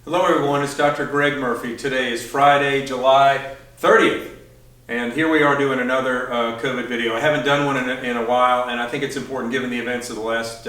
Hello everyone, it's Dr. Greg Murphy. Today is Friday, July 30th, and here we are doing another COVID video. I haven't done one in a while, and I think it's important given the events of the last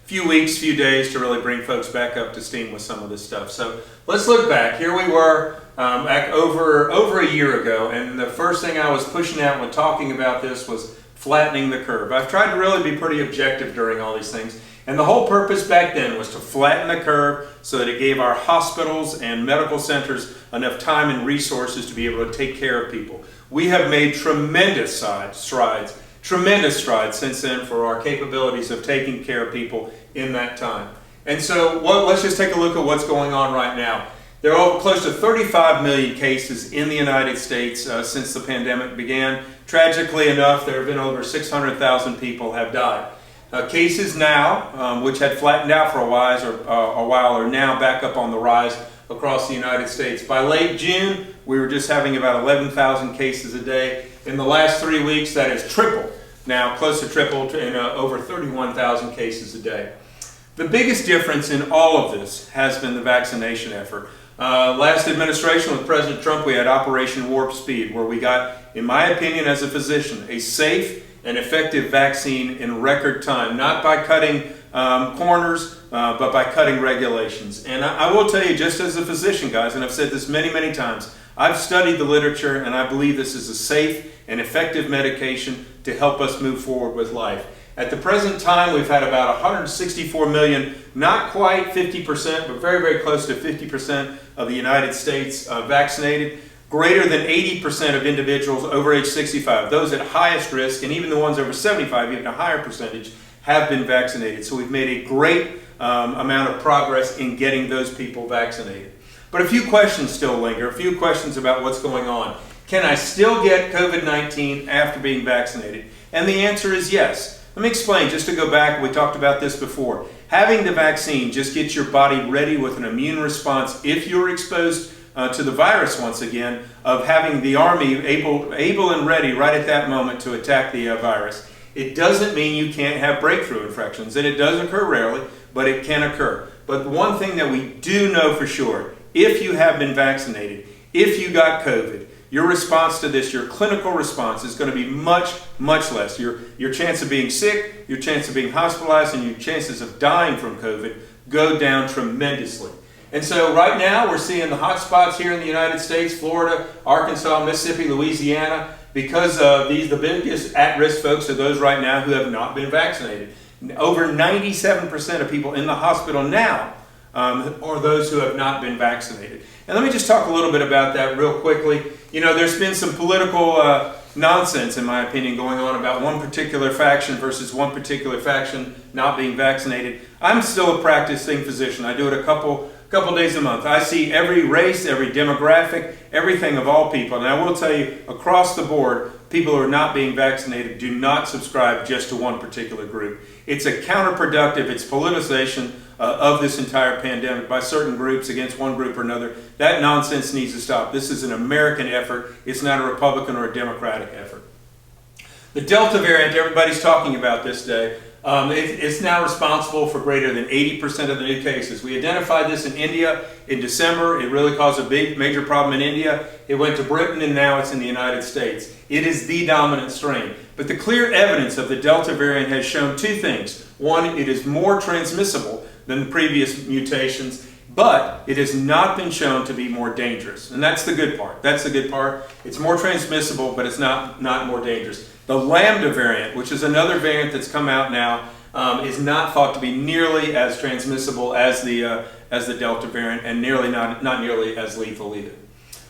few weeks, few days, to really bring folks back up to steam with some of this stuff. So let's look back. Here we were back over a year ago, and the first thing I was pushing out when talking about this was flattening the curve. I've tried to really be pretty objective during all these things. And the whole purpose back then was to flatten the curve so that it gave our hospitals and medical centers enough time and resources to be able to take care of people. We have made tremendous strides since then for our capabilities of taking care of people in that time. And so let's just take a look at what's going on right now. There are close to 35 million cases in the United States since the pandemic began. Tragically enough, there have been over 600,000 people have died. Cases now, which had flattened out for a while, are now back up on the rise across the United States. By late June, we were just having about 11,000 cases a day. In the last 3 weeks, that has tripled. Now, close to tripled in over 31,000 cases a day. The biggest difference in all of this has been the vaccination effort. Last administration with President Trump, we had Operation Warp Speed, where we got, in my opinion as a physician, a safe and effective vaccine in record time, not by cutting corners, but by cutting regulations. And I will tell you, just as a physician, guys, and I've said this many, many times, I've studied the literature, and I believe this is a safe and effective medication to help us move forward with life. At the present time, we've had about 164 million, not quite 50%, but very, very close to 50% of the United States vaccinated. Greater than 80% of individuals over age 65, those at highest risk, and even the ones over 75, even a higher percentage, have been vaccinated. So we've made a great amount of progress in getting those people vaccinated. But a few questions still linger, a few questions about what's going on. Can I still get COVID-19 after being vaccinated? And the answer is yes. Let me explain, just to go back, we talked about this before. Having the vaccine just gets your body ready with an immune response if you're exposed to the virus once again, of having the army able and ready right at that moment to attack the virus. It doesn't mean you can't have breakthrough infections, and it does occur rarely, but it can occur. But the one thing that we do know for sure, if you have been vaccinated, if you got COVID, your response to this, your clinical response, is going to be much, much less. Your chance of being sick, your chance of being hospitalized, and your chances of dying from COVID go down tremendously. And so right now we're seeing the hot spots here in the United States, Florida, Arkansas, Mississippi, Louisiana, because the biggest at-risk folks are those right now who have not been vaccinated. Over 97% of people in the hospital now are those who have not been vaccinated. And let me just talk a little bit about that real quickly. You know, there's been some political nonsense, in my opinion, going on about one particular faction versus one particular faction not being vaccinated. I'm still a practicing physician. I do it a couple days a month. I see every race, every demographic, everything of all people. And I will tell you, across the board, people who are not being vaccinated do not subscribe just to one particular group. It's a counterproductive, it's politicization of this entire pandemic by certain groups against one group or another. That nonsense needs to stop. This is an American effort. It's not a Republican or a Democratic effort. The Delta variant, everybody's talking about this day. It's now responsible for greater than 80% of the new cases. We identified this in India in December. It really caused a big, major problem in India. It went to Britain, and now it's in the United States. It is the dominant strain. But the clear evidence of the Delta variant has shown two things. One, it is more transmissible than the previous mutations, but it has not been shown to be more dangerous. And that's the good part. That's the good part. It's more transmissible, but it's not more dangerous. The Lambda variant, which is another variant that's come out now, is not thought to be nearly as transmissible as the Delta variant, and not nearly as lethal either.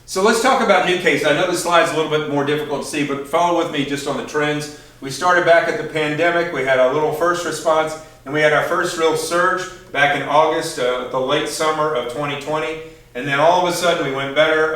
So let's talk about new cases. I know this slide's a little bit more difficult to see, but follow with me just on the trends. We started back at the pandemic. We had a little first response, and we had our first real surge back in August, the late summer of 2020. And then all of a sudden we went better,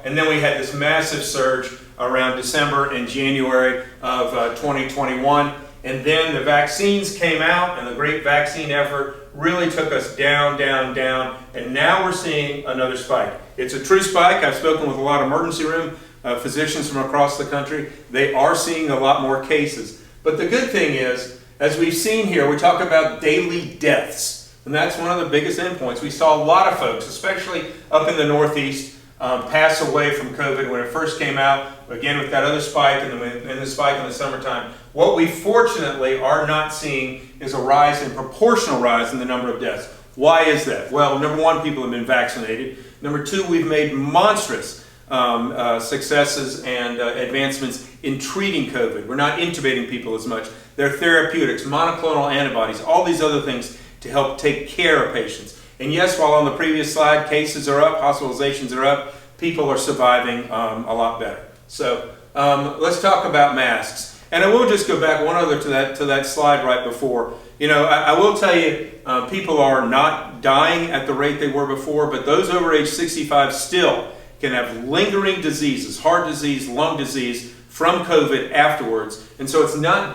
and then we had this massive surge around December and January of 2021. And then the vaccines came out, and the great vaccine effort really took us down, and now we're seeing another spike. It's a true spike. I've spoken with a lot of emergency room physicians from across the country. They are seeing a lot more cases. But the good thing is, as we've seen here, we talk about daily deaths. And that's one of the biggest endpoints. We saw a lot of folks, especially up in the Northeast, pass away from COVID when it first came out, again with that other spike and the spike in the summertime. What we fortunately are not seeing is a proportional rise in the number of deaths. Why is that? Well, number one, people have been vaccinated. Number two, we've made monstrous successes and advancements in treating COVID. We're not intubating people as much. There are therapeutics, monoclonal antibodies, all these other things to help take care of patients. And yes, while on the previous slide, cases are up, hospitalizations are up, people are surviving a lot better. So let's talk about masks. And I will just go back one other to that slide right before. You know, I will tell you, people are not dying at the rate they were before, but those over age 65 still can have lingering diseases, heart disease, lung disease from COVID afterwards. And so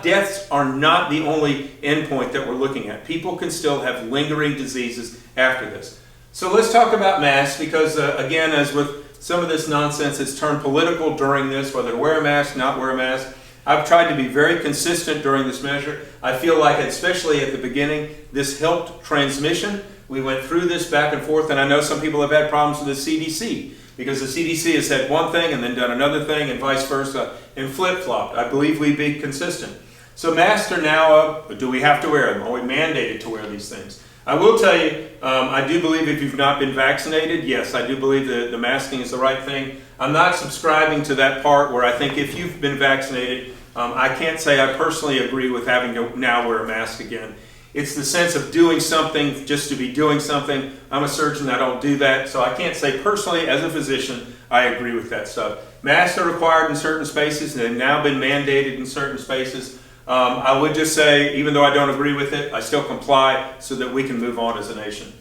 deaths are not the only endpoint that we're looking at. People can still have lingering diseases after this. So let's talk about masks because, again, as with some of this nonsense, it's turned political during this, whether to wear a mask, not wear a mask. I've tried to be very consistent during this measure. I feel like, especially at the beginning, this helped transmission. We went through this back and forth, and I know some people have had problems with the CDC because the CDC has said one thing and then done another thing and vice versa and flip-flopped. I believe we be consistent. So masks are now do we have to wear them? Are we mandated to wear these things? I will tell you, I do believe if you've not been vaccinated, yes, I do believe that the masking is the right thing. I'm not subscribing to that part where I think if you've been vaccinated, I can't say I personally agree with having to now wear a mask again. It's the sense of doing something just to be doing something. I'm a surgeon, I don't do that, so I can't say personally as a physician I agree with that stuff. Masks are required in certain spaces, and they've now been mandated in certain spaces. I would just say, even though I don't agree with it, I still comply so that we can move on as a nation.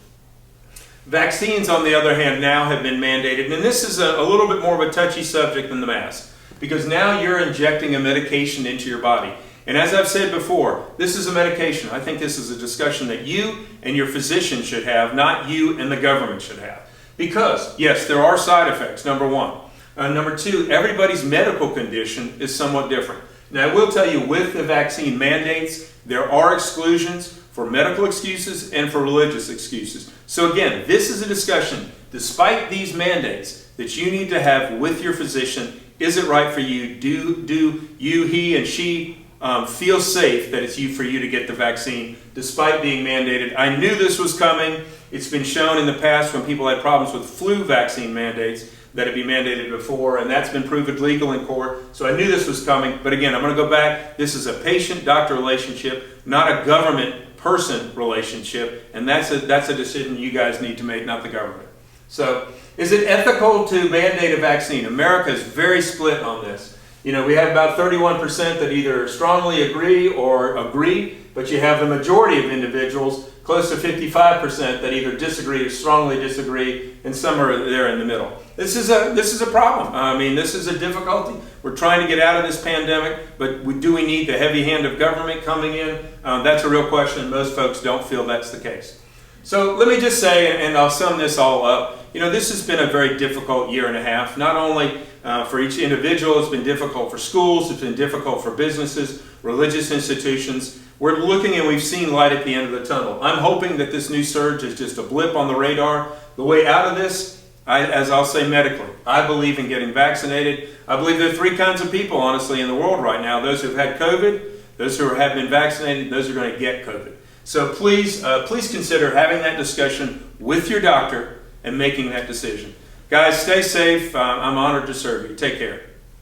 Vaccines, on the other hand, now have been mandated, and this is a little bit more of a touchy subject than the mask, because now you're injecting a medication into your body. And as I've said before, this is a medication. I think this is a discussion that you and your physician should have, not you and the government should have. Because, yes, there are side effects, number one. Number two, everybody's medical condition is somewhat different. Now, I will tell you, with the vaccine mandates, there are exclusions for medical excuses and for religious excuses. So again, this is a discussion, despite these mandates, that you need to have with your physician. Is it right for you? Do you, he, and she feel safe that it's for you to get the vaccine, despite being mandated? I knew this was coming. It's been shown in the past when people had problems with flu vaccine mandates that it be mandated before, and that's been proven legal in court. So I knew this was coming. But again, I'm going to go back. This is a patient-doctor relationship, not a government-person relationship, and that's a decision you guys need to make, not the government. So is it ethical to mandate a vaccine? America is very split on this. You know, we have about 31% that either strongly agree or agree, but you have the majority of individuals, close to 55%, that either disagree or strongly disagree, and some are there in the middle. This is a problem. I mean, this is a difficulty. We're trying to get out of this pandemic, but do we need the heavy hand of government coming in? That's a real question. Most folks don't feel that's the case. So let me just say, and I'll sum this all up, you know, this has been a very difficult year and a half. Not only for each individual, it's been difficult for schools, it's been difficult for businesses, religious institutions. We're looking and we've seen light at the end of the tunnel. I'm hoping that this new surge is just a blip on the radar. The way out of this, as I'll say medically, I believe in getting vaccinated. I believe there are three kinds of people, honestly, in the world right now. Those who've had COVID, those who have been vaccinated, those who are going to get COVID. So please consider having that discussion with your doctor and making that decision. Guys, stay safe. I'm honored to serve you. Take care.